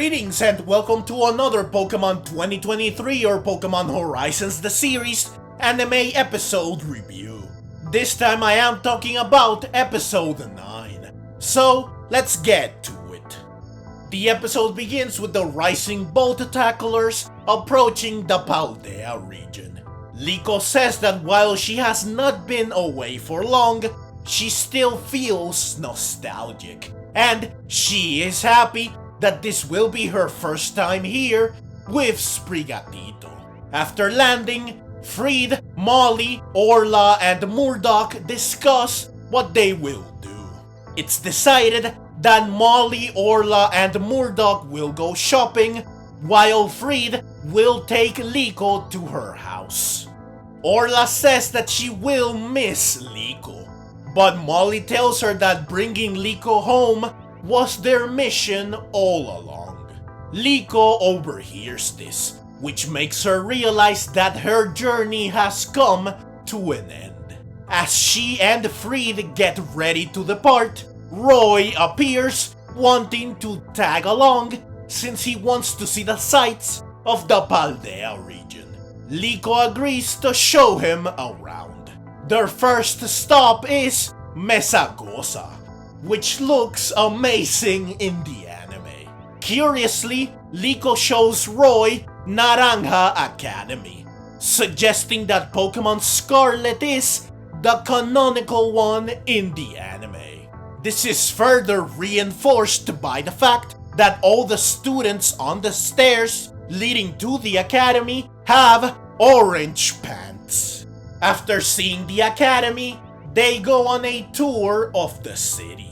Greetings and welcome to another Pokemon 2023 or Pokemon Horizons the series anime episode review. This time I am talking about episode 9. So let's get to it. The episode begins with the Rising Bolt Tacklers approaching the Paldea Region. Liko says that while she has not been away for long, she still feels nostalgic, and she is happy that this will be her first time here with Sprigatito. After landing, Fried, Molly, Orla, and Murdoch discuss what they will do. It's decided that Molly, Orla, and Murdoch will go shopping, while Fried will take Liko to her house. Orla says that she will miss Liko, but Molly tells her that bringing Liko home was their mission all along. Liko overhears this, which makes her realize that her journey has come to an end. As she and Fried get ready to depart, Roy appears, wanting to tag along since he wants to see the sights of the Paldea region. Liko agrees to show him around. Their first stop is Mesagosa, which looks amazing in the anime. Curiously, Liko shows Roy Naranja Academy, suggesting that Pokemon Scarlet is the canonical one in the anime. This is further reinforced by the fact that all the students on the stairs leading to the academy have orange pants. After seeing the academy, they go on a tour of the city.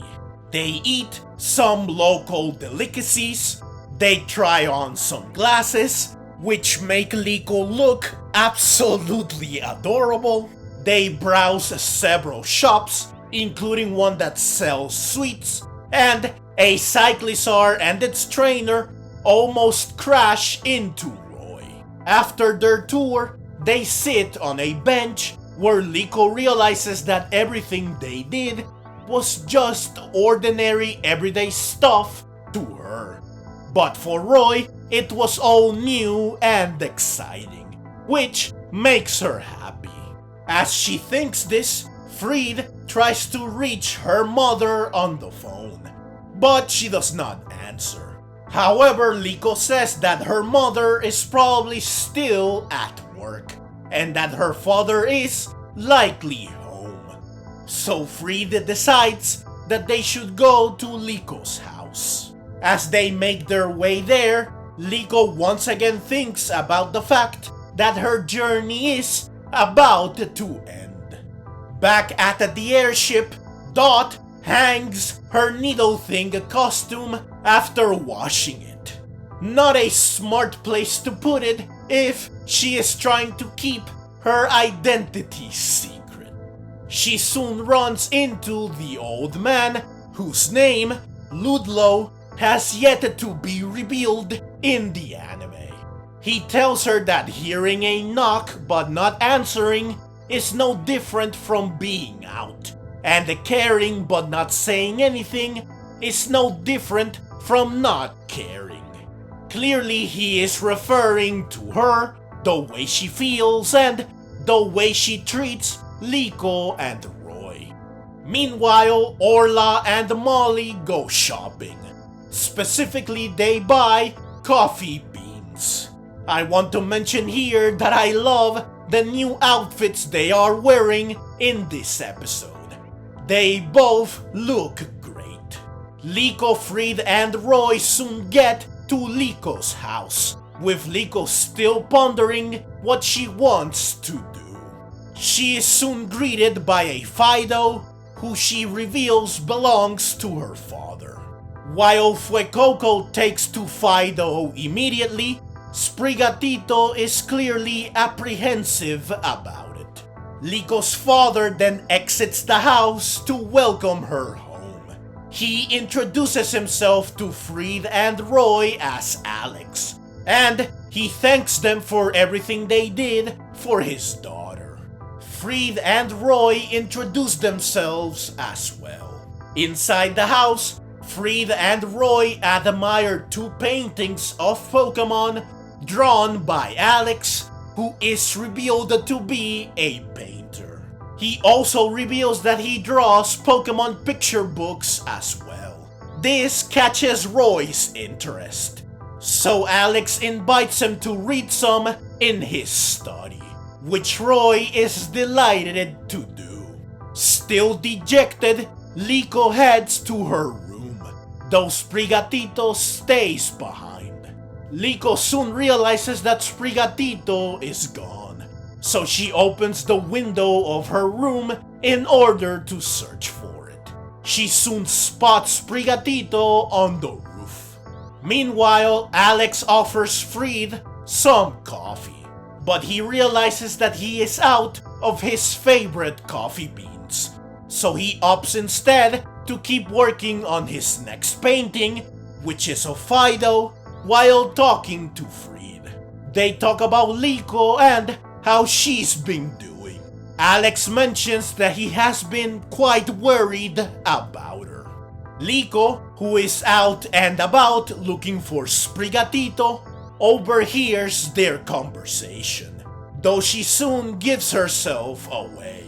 They eat some local delicacies, they try on some glasses, which make Liko look absolutely adorable. They browse several shops, including one that sells sweets, and a Cyclizar and its trainer almost crash into Roy. After their tour, they sit on a bench where Liko realizes that everything they did was just ordinary everyday stuff to her. But for Roy, it was all new and exciting, which makes her happy. As she thinks this, Fried tries to reach her mother on the phone, but she does not answer. However, Liko says that her mother is probably still at work, and that her father is likely home. So Fried decides that they should go to Liko's house. As they make their way there, Liko once again thinks about the fact that her journey is about to end. Back at the airship, Dot hangs her Needle Thing costume after washing it. Not a smart place to put it if she is trying to keep her identity secret. She soon runs into the old man, whose name, Ludlow, has yet to be revealed in the anime. He tells her that hearing a knock but not answering is no different from being out, and caring but not saying anything is no different from not caring. Clearly he is referring to her, the way she feels, and the way she treats Liko and Roy. Meanwhile, Orla and Molly go shopping. Specifically, they buy coffee beans. I want to mention here that I love the new outfits they are wearing in this episode. They both look great. Liko, Fried, and Roy soon get to Liko's house, with Liko still pondering what she wants to do. She is soon greeted by a Fido, who she reveals belongs to her father. While Fuecoco takes to Fido immediately, Sprigatito is clearly apprehensive about it. Liko's father then exits the house to welcome her home. He introduces himself to Fried and Roy as Alex, and he thanks them for everything they did for his daughter. Fried and Roy introduce themselves as well. Inside the house, Fried and Roy admire two paintings of Pokemon drawn by Alex, who is revealed to be a painter. He also reveals that he draws Pokemon picture books as well. This catches Roy's interest, so Alex invites him to read some in his study, which Roy is delighted to do. Still dejected, Liko heads to her room, though Sprigatito stays behind. Liko soon realizes that Sprigatito is gone, so she opens the window of her room in order to search for it. She soon spots Sprigatito on the roof. Meanwhile, Alex offers Fried some coffee, but he realizes that he is out of his favorite coffee beans, so he opts instead to keep working on his next painting, which is of Fido, while talking to Fried. They talk about Liko and how she's been doing. Alex mentions that he has been quite worried about her. Liko, who is out and about looking for Sprigatito, overhears their conversation, though she soon gives herself away.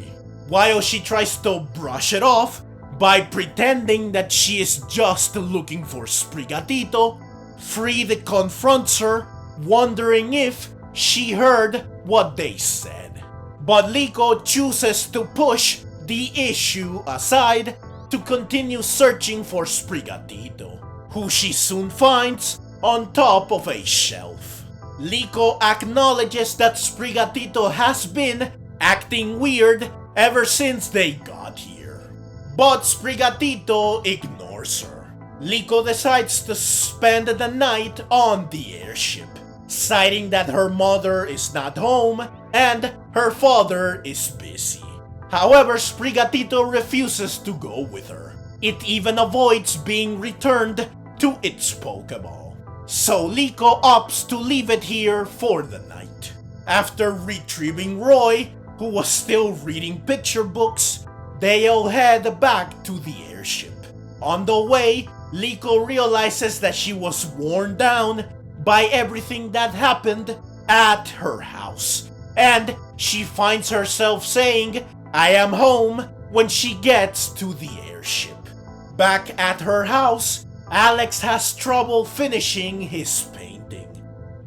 While she tries to brush it off by pretending that she is just looking for Sprigatito, Fried confronts her, wondering if she heard what they said. But Liko chooses to push the issue aside to continue searching for Sprigatito, who she soon finds on top of a shelf. Liko acknowledges that Sprigatito has been acting weird ever since they got here, but Sprigatito ignores her. Liko decides to spend the night on the airship, citing that her mother is not home and her father is busy. However, Sprigatito refuses to go with her. It even avoids being returned to its Pokeball, so Liko opts to leave it here for the night. After retrieving Roy, who was still reading picture books, they all head back to the airship. On the way, Liko realizes that she was worn down by everything that happened at her house, and she finds herself saying, "I am home," when she gets to the airship. Back at her house, Alex has trouble finishing his painting,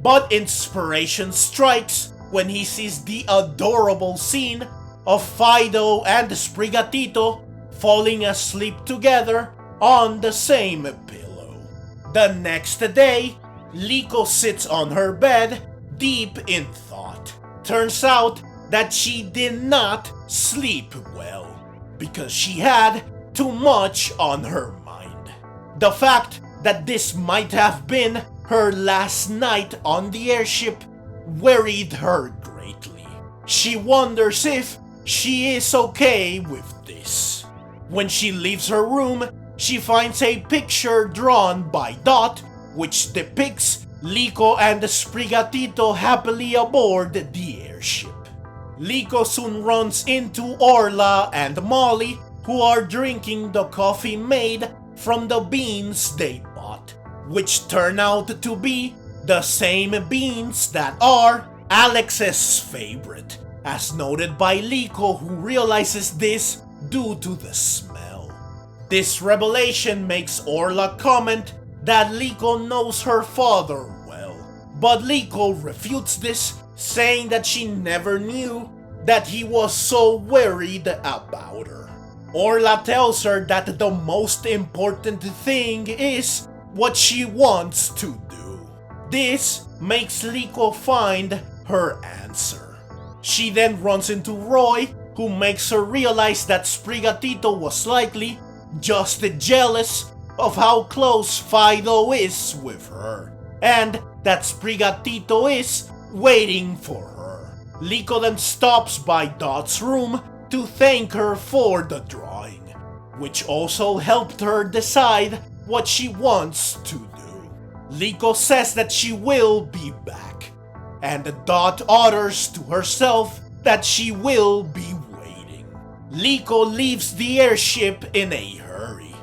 but inspiration strikes when he sees the adorable scene of Fido and Sprigatito falling asleep together on the same pillow. The next day, Liko sits on her bed, deep in thought. Turns out that she did not sleep well, because she had too much on her mind. The fact that this might have been her last night on the airship worried her greatly. She wonders if she is okay with this. When she leaves her room, she finds a picture drawn by Dot, which depicts Liko and Sprigatito happily aboard the airship. Liko soon runs into Orla and Molly, who are drinking the coffee made from the beans they bought, which turn out to be the same beans that are Alex's favorite, as noted by Liko, who realizes this due to the smell. This revelation makes Orla comment that Liko knows her father well, but Liko refutes this, saying that she never knew that he was so worried about her. Orla tells her that the most important thing is what she wants to do. This makes Liko find her answer. She then runs into Roy, who makes her realize that Sprigatito was likely just jealous of how close Fido is with her, and that Sprigatito is waiting for her. Liko then stops by Dot's room to thank her for the drawing, which also helped her decide what she wants to do. Liko says that she will be back, and Dot orders to herself that she will be waiting. Liko leaves the airship in a hurry,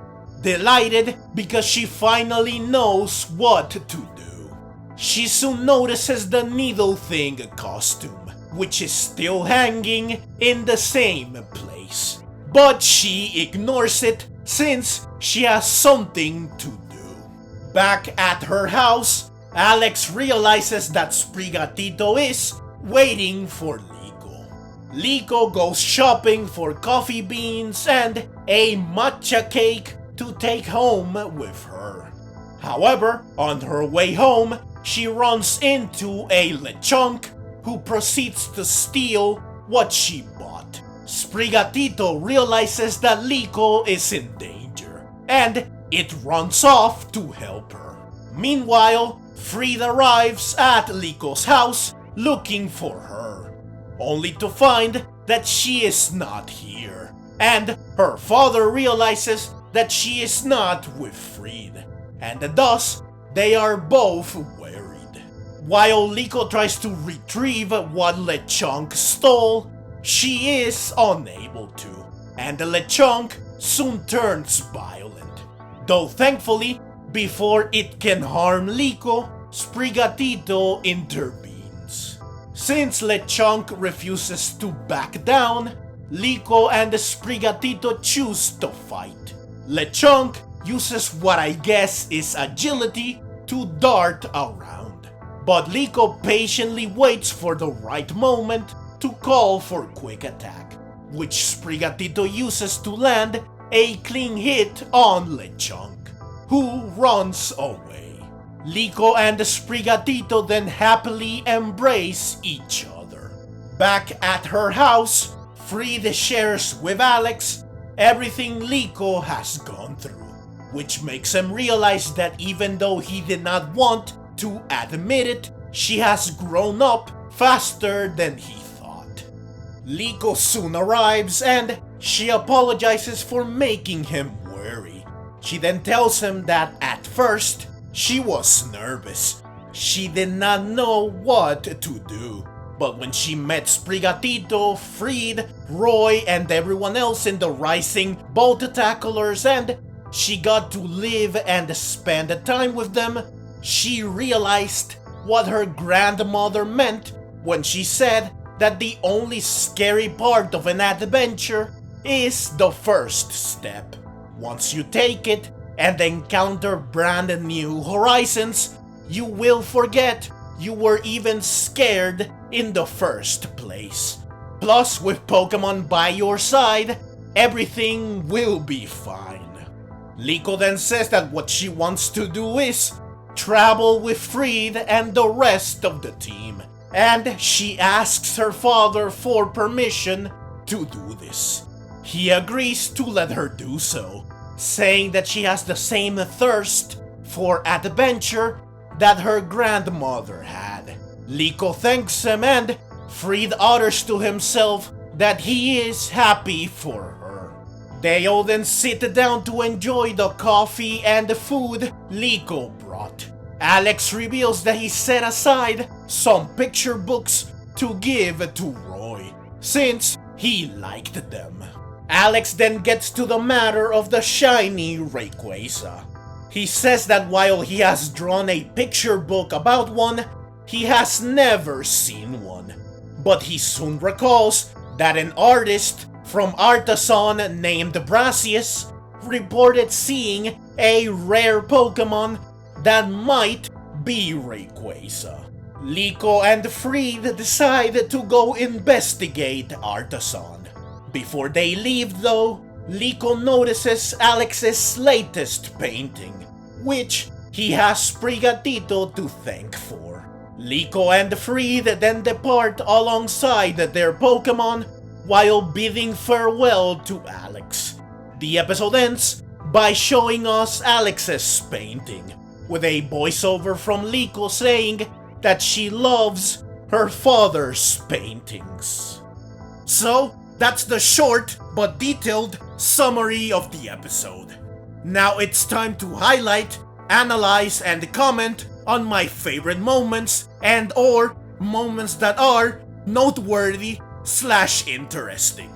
delighted because she finally knows what to do. She soon notices the Needle Thing costume, which is still hanging in the same place. But she ignores it since she has something to do. Back at her house, Alex realizes that Sprigatito is waiting for Liko. Liko goes shopping for coffee beans and a matcha cake to take home with her. However, on her way home, she runs into a Lechonk who proceeds to steal what she bought. Sprigatito realizes that Liko is in danger, and it runs off to help her. Meanwhile, Fried arrives at Liko's house looking for her, only to find that she is not here, and her father realizes that she is not with Fried, and thus they are both worried. While Liko tries to retrieve what Lechonk stole, she is unable to, and the Lechonk soon turns violent. Though thankfully, before it can harm Liko, Sprigatito intervenes. Since Lechonk refuses to back down, Liko and Sprigatito choose to fight. Lechonk uses what I guess is agility to dart around, but Liko patiently waits for the right moment to call for quick attack, which Sprigatito uses to land a clean hit on Lechonk, who runs away. Liko and Sprigatito then happily embrace each other. Back at her house, Fried shares with Alex everything Liko has gone through, which makes him realize that even though he did not want to admit it, she has grown up faster than he thought. Liko soon arrives and she apologizes for making him worry. She then tells him that at first, she was nervous. She did not know what to do. But when she met Sprigatito, Fried, Roy, and everyone else in the Rising boat tacklers, and she got to live and spend time with them, she realized what her grandmother meant when she said that the only scary part of an adventure is the first step. Once you take it and encounter brand new horizons, you will forget you were even scared in the first place. Plus, with Pokemon by your side, everything will be fine. Liko then says that what she wants to do is travel with Fried and the rest of the team, and she asks her father for permission to do this. He agrees to let her do so, saying that she has the same thirst for adventure that her grandmother had. Liko thanks him and Fried utters to himself that he is happy for her. They all then sit down to enjoy the coffee and the food Liko brought. Alex reveals that he set aside some picture books to give to Roy, since he liked them. Alex then gets to the matter of the shiny Rayquaza. He says that while he has drawn a picture book about one, he has never seen one. But he soon recalls that an artist from Artisan named Brasius reported seeing a rare Pokemon that might be Rayquaza. Liko and Fried decide to go investigate Artisan. Before they leave though, Liko notices Alex's latest painting, which he has Sprigatito to thank for. Liko and Fried then depart alongside their Pokemon while bidding farewell to Alex. The episode ends by showing us Alex's painting, with a voiceover from Liko saying that she loves her father's paintings. So, that's the short but detailed summary of the episode. Now it's time to highlight, analyze, and comment on my favorite moments and or moments that are noteworthy / interesting.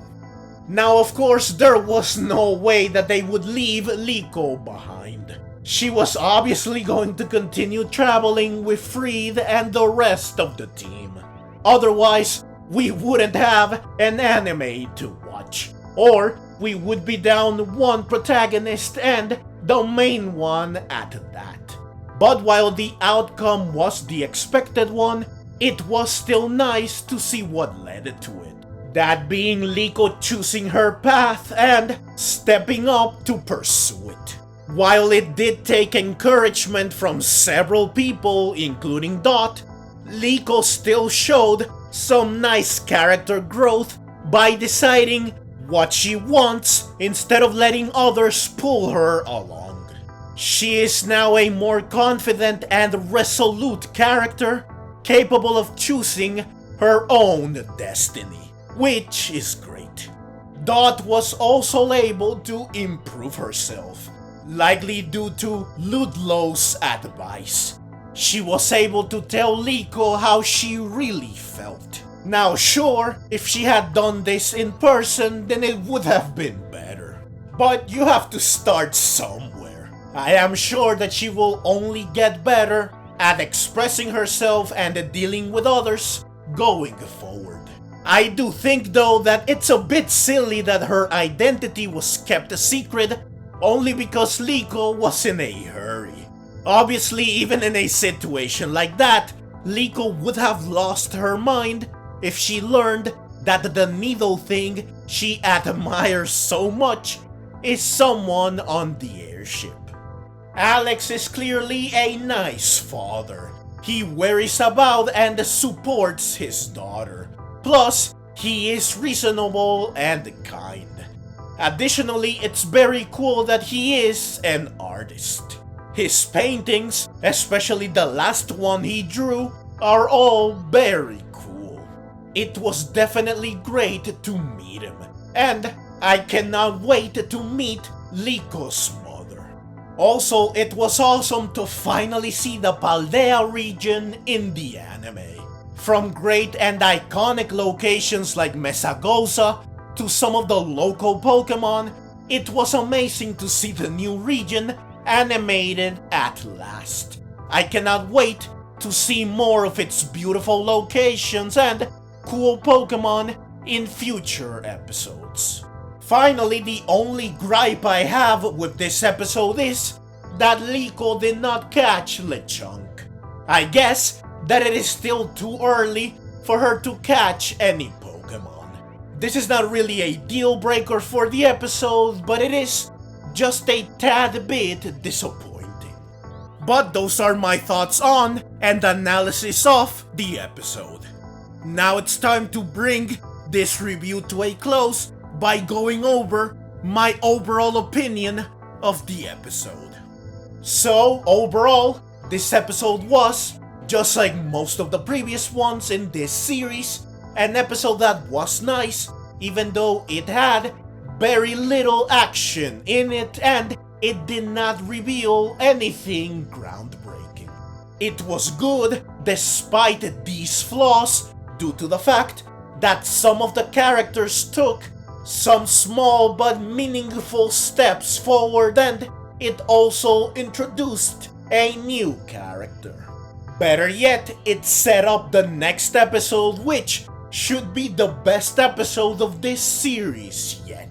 Now of course there was no way that they would leave Liko behind. She was obviously going to continue traveling with Fried and the rest of the team. Otherwise, we wouldn't have an anime to watch. Or we would be down one protagonist and the main one at that. But while the outcome was the expected one, it was still nice to see what led to it. That being Liko choosing her path and stepping up to pursue it. While it did take encouragement from several people, including Dot, Liko still showed some nice character growth by deciding what she wants instead of letting others pull her along. She is now a more confident and resolute character, capable of choosing her own destiny, which is great. Dot was also able to improve herself, likely due to Ludlow's advice. She was able to tell Liko how she really felt. Now sure, if she had done this in person, then it would have been better. But you have to start somewhere. I am sure that she will only get better at expressing herself and dealing with others going forward. I do think though that it's a bit silly that her identity was kept a secret only because Liko was in a hurry. Obviously, even in a situation like that, Liko would have lost her mind if she learned that the needle thing she admires so much is someone on the airship. Alex is clearly a nice father. He worries about and supports his daughter. Plus, he is reasonable and kind. Additionally, it's very cool that he is an artist. His paintings, especially the last one he drew, are all very cool. It was definitely great to meet him, and I cannot wait to meet Liko's mother. Also, it was awesome to finally see the Paldea region in the anime. From great and iconic locations like Mesagoza to some of the local Pokemon, it was amazing to see the new region animated at last. I cannot wait to see more of its beautiful locations and cool Pokemon in future episodes. Finally, the only gripe I have with this episode is that Liko did not catch Lechonk. I guess that it is still too early for her to catch any Pokemon. This is not really a deal breaker for the episode, but it is just a tad bit disappointing. But those are my thoughts on and analysis of the episode. Now it's time to bring this review to a close by going over my overall opinion of the episode. So overall, this episode was, just like most of the previous ones in this series, an episode that was nice, even though it had very little action in it and it did not reveal anything groundbreaking. It was good despite these flaws due to the fact that some of the characters took some small but meaningful steps forward and it also introduced a new character. Better yet, it set up the next episode, which should be the best episode of this series yet.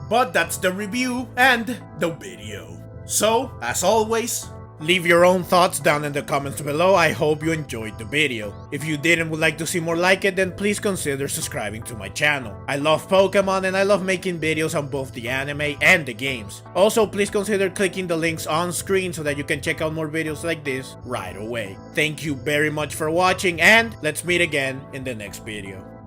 But that's the review and the video. So, as always, leave your own thoughts down in the comments below. I hope you enjoyed the video. If you did and would like to see more like it, then please consider subscribing to my channel. I love Pokemon and I love making videos on both the anime and the games. Also, please consider clicking the links on screen so that you can check out more videos like this right away. Thank you very much for watching and let's meet again in the next video.